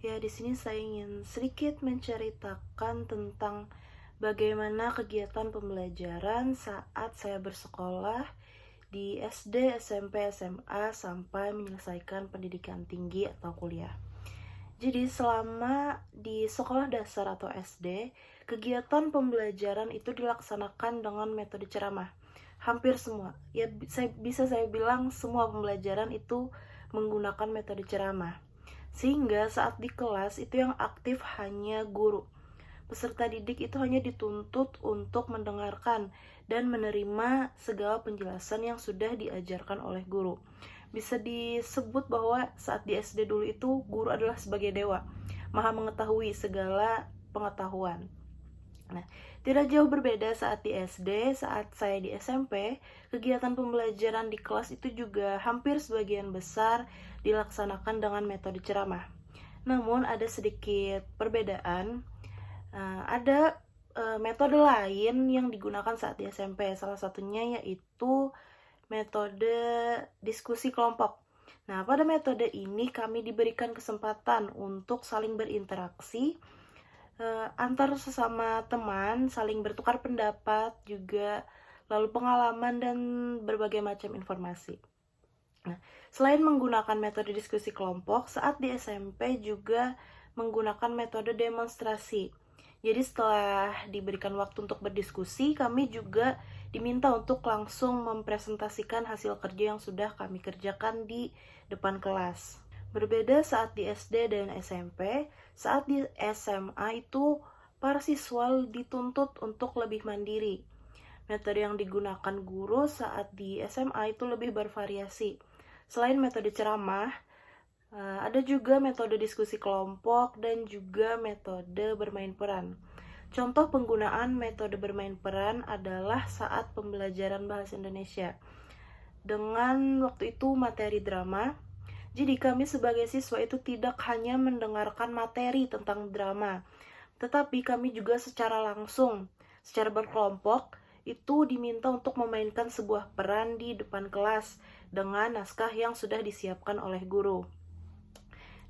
Ya, di sini saya ingin sedikit menceritakan tentang bagaimana kegiatan pembelajaran saat saya bersekolah di SD, SMP, SMA sampai menyelesaikan pendidikan tinggi atau kuliah. Jadi selama di sekolah dasar atau SD, kegiatan pembelajaran itu dilaksanakan dengan metode ceramah. Hampir semua. Ya, bisa saya bilang semua pembelajaran itu menggunakan metode ceramah. Sehingga saat di kelas itu yang aktif hanya guru. Peserta didik itu hanya dituntut untuk mendengarkan dan menerima segala penjelasan yang sudah diajarkan oleh guru. Bisa disebut bahwa saat di SD dulu itu guru adalah sebagai dewa, maha mengetahui segala pengetahuan. Nah, tidak jauh berbeda saat di SD, saat saya di SMP, kegiatan pembelajaran di kelas itu juga hampir sebagian besar dilaksanakan dengan metode ceramah. Namun ada sedikit perbedaan. Ada metode lain yang digunakan saat di SMP. Salah satunya yaitu metode diskusi kelompok. Nah, pada metode ini kami diberikan kesempatan untuk saling berinteraksi antar sesama teman, saling bertukar pendapat juga, lalu pengalaman dan berbagai macam informasi. Nah, selain menggunakan metode diskusi kelompok, saat di SMP juga menggunakan metode demonstrasi. Jadi setelah diberikan waktu untuk berdiskusi, kami juga diminta untuk langsung mempresentasikan hasil kerja yang sudah kami kerjakan di depan kelas. Berbeda saat di SD dan SMP, saat di SMA itu para siswa dituntut untuk lebih mandiri. Metode yang digunakan guru saat di SMA itu lebih bervariasi. Selain metode ceramah, ada juga metode diskusi kelompok dan juga metode bermain peran. Contoh penggunaan metode bermain peran adalah saat pembelajaran bahasa Indonesia. Dengan waktu itu materi drama, jadi kami sebagai siswa itu tidak hanya mendengarkan materi tentang drama, tetapi kami juga secara langsung, secara berkelompok, itu diminta untuk memainkan sebuah peran di depan kelas dengan naskah yang sudah disiapkan oleh guru.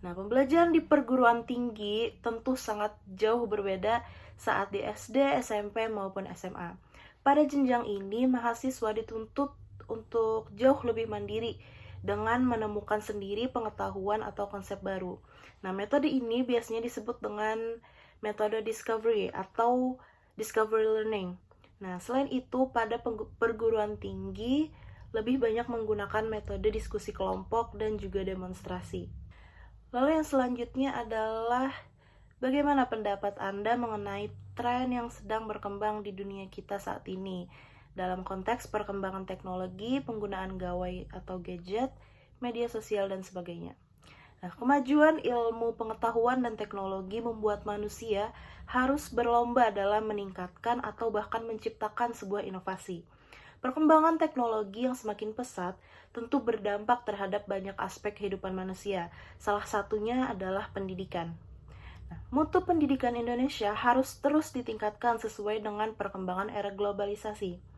Nah, pembelajaran di perguruan tinggi tentu sangat jauh berbeda saat di SD, SMP, maupun SMA. Pada jenjang ini, mahasiswa dituntut untuk jauh lebih mandiri dengan menemukan sendiri pengetahuan atau konsep baru. Nah, metode ini biasanya disebut dengan metode discovery atau discovery learning. Nah, selain itu, pada perguruan tinggi lebih banyak menggunakan metode diskusi kelompok dan juga demonstrasi. Lalu yang selanjutnya adalah bagaimana pendapat Anda mengenai tren yang sedang berkembang di dunia kita saat ini dalam konteks perkembangan teknologi, penggunaan gawai atau gadget, media sosial, dan sebagainya. Nah, kemajuan ilmu pengetahuan dan teknologi membuat manusia harus berlomba dalam meningkatkan atau bahkan menciptakan sebuah inovasi. Perkembangan teknologi yang semakin pesat tentu berdampak terhadap banyak aspek kehidupan manusia. Salah satunya adalah pendidikan. Nah, mutu pendidikan Indonesia harus terus ditingkatkan sesuai dengan perkembangan era globalisasi.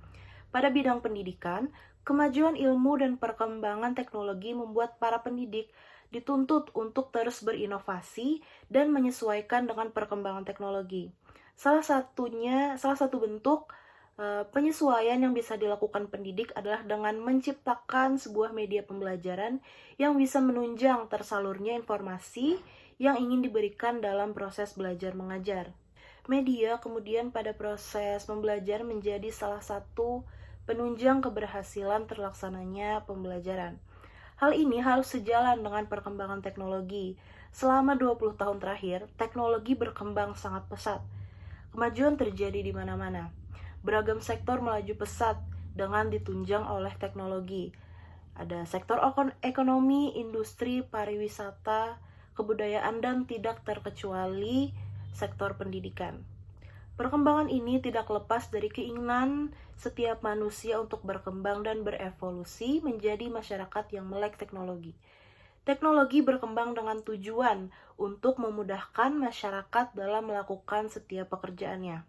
Pada bidang pendidikan, kemajuan ilmu dan perkembangan teknologi membuat para pendidik dituntut untuk terus berinovasi dan menyesuaikan dengan perkembangan teknologi. Salah satu bentuk penyesuaian yang bisa dilakukan pendidik adalah dengan menciptakan sebuah media pembelajaran yang bisa menunjang tersalurnya informasi yang ingin diberikan dalam proses belajar mengajar. Media kemudian pada proses pembelajaran menjadi salah satu penunjang keberhasilan terlaksananya pembelajaran. Hal ini harus sejalan dengan perkembangan teknologi. Selama 20 tahun terakhir, teknologi berkembang sangat pesat. Kemajuan terjadi di mana-mana. Beragam sektor melaju pesat dengan ditunjang oleh teknologi. Ada sektor ekonomi, industri, pariwisata, kebudayaan, dan tidak terkecuali sektor pendidikan. Perkembangan ini tidak lepas dari keinginan setiap manusia untuk berkembang dan berevolusi menjadi masyarakat yang melek teknologi. Teknologi berkembang dengan tujuan untuk memudahkan masyarakat dalam melakukan setiap pekerjaannya.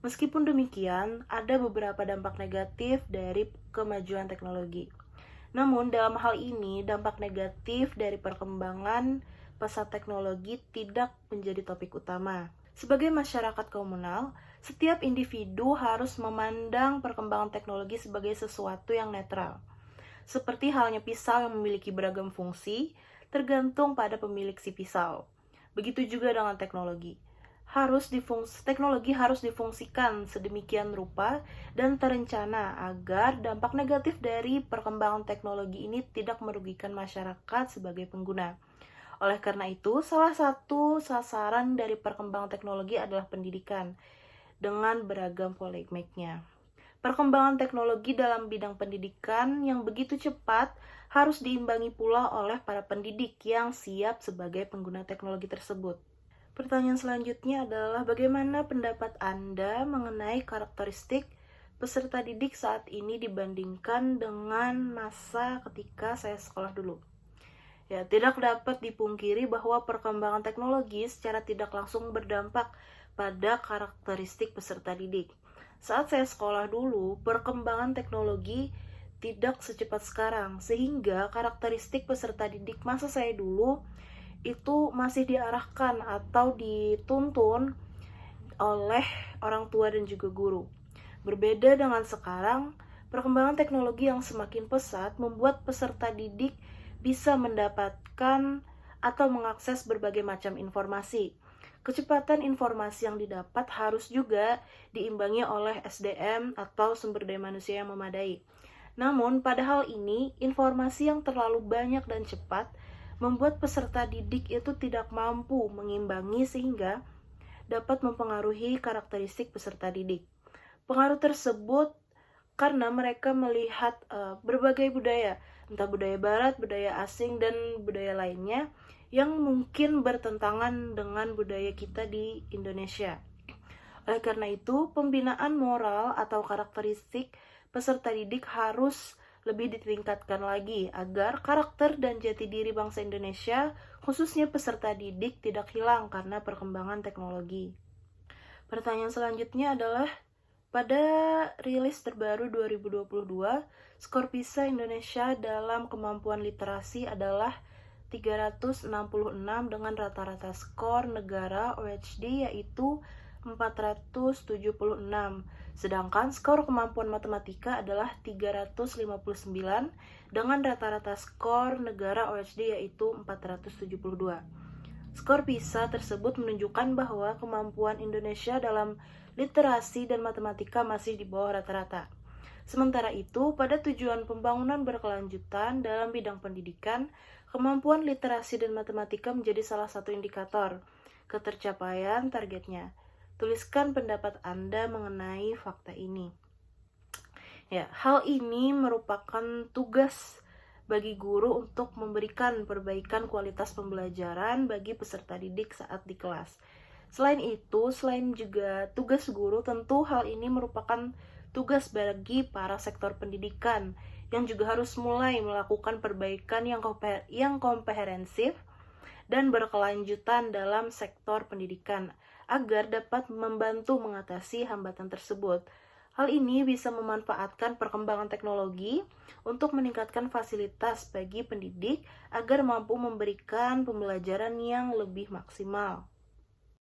Meskipun demikian, ada beberapa dampak negatif dari kemajuan teknologi. Namun, dalam hal ini, dampak negatif dari perkembangan pesat teknologi tidak menjadi topik utama. Sebagai masyarakat komunal, setiap individu harus memandang perkembangan teknologi sebagai sesuatu yang netral. Seperti halnya pisau yang memiliki beragam fungsi, tergantung pada pemilik si pisau. Begitu juga dengan teknologi. Teknologi harus difungsikan sedemikian rupa dan terencana agar dampak negatif dari perkembangan teknologi ini tidak merugikan masyarakat sebagai pengguna. Oleh karena itu, salah satu sasaran dari perkembangan teknologi adalah pendidikan dengan beragam polemiknya. Perkembangan teknologi dalam bidang pendidikan yang begitu cepat harus diimbangi pula oleh para pendidik yang siap sebagai pengguna teknologi tersebut. Pertanyaan selanjutnya adalah bagaimana pendapat Anda mengenai karakteristik peserta didik saat ini dibandingkan dengan masa ketika saya sekolah dulu? Ya, tidak dapat dipungkiri bahwa perkembangan teknologi secara tidak langsung berdampak pada karakteristik peserta didik. Saat saya sekolah dulu, perkembangan teknologi tidak secepat sekarang, sehingga karakteristik peserta didik masa saya dulu itu masih diarahkan atau dituntun oleh orang tua dan juga guru. Berbeda dengan sekarang, perkembangan teknologi yang semakin pesat membuat peserta didik bisa mendapatkan atau mengakses berbagai macam informasi. Kecepatan informasi yang didapat harus juga diimbangi oleh SDM atau sumber daya manusia yang memadai. Namun, pada hal ini, informasi yang terlalu banyak dan cepat membuat peserta didik itu tidak mampu mengimbangi sehingga dapat mempengaruhi karakteristik peserta didik. Pengaruh tersebut karena mereka melihat berbagai budaya, entah budaya barat, budaya asing, dan budaya lainnya yang mungkin bertentangan dengan budaya kita di Indonesia. Oleh karena itu, pembinaan moral atau karakteristik peserta didik harus lebih ditingkatkan lagi agar karakter dan jati diri bangsa Indonesia, khususnya peserta didik, tidak hilang karena perkembangan teknologi. Pertanyaan selanjutnya adalah, pada rilis terbaru 2022, skor PISA Indonesia dalam kemampuan literasi adalah 366 dengan rata-rata skor negara OECD yaitu 476. Sedangkan skor kemampuan matematika adalah 359 dengan rata-rata skor negara OECD yaitu 472. Skor PISA tersebut menunjukkan bahwa kemampuan Indonesia dalam literasi dan matematika masih di bawah rata-rata. Sementara itu, pada tujuan pembangunan berkelanjutan dalam bidang pendidikan, kemampuan literasi dan matematika menjadi salah satu indikator ketercapaian targetnya. Tuliskan pendapat Anda mengenai fakta ini. Ya, hal ini merupakan tugas bagi guru untuk memberikan perbaikan kualitas pembelajaran bagi peserta didik saat di kelas. Selain itu, selain juga tugas guru, tentu hal ini merupakan tugas bagi para sektor pendidikan yang juga harus mulai melakukan perbaikan yang komprehensif dan berkelanjutan dalam sektor pendidikan agar dapat membantu mengatasi hambatan tersebut. Hal ini bisa memanfaatkan perkembangan teknologi untuk meningkatkan fasilitas bagi pendidik agar mampu memberikan pembelajaran yang lebih maksimal.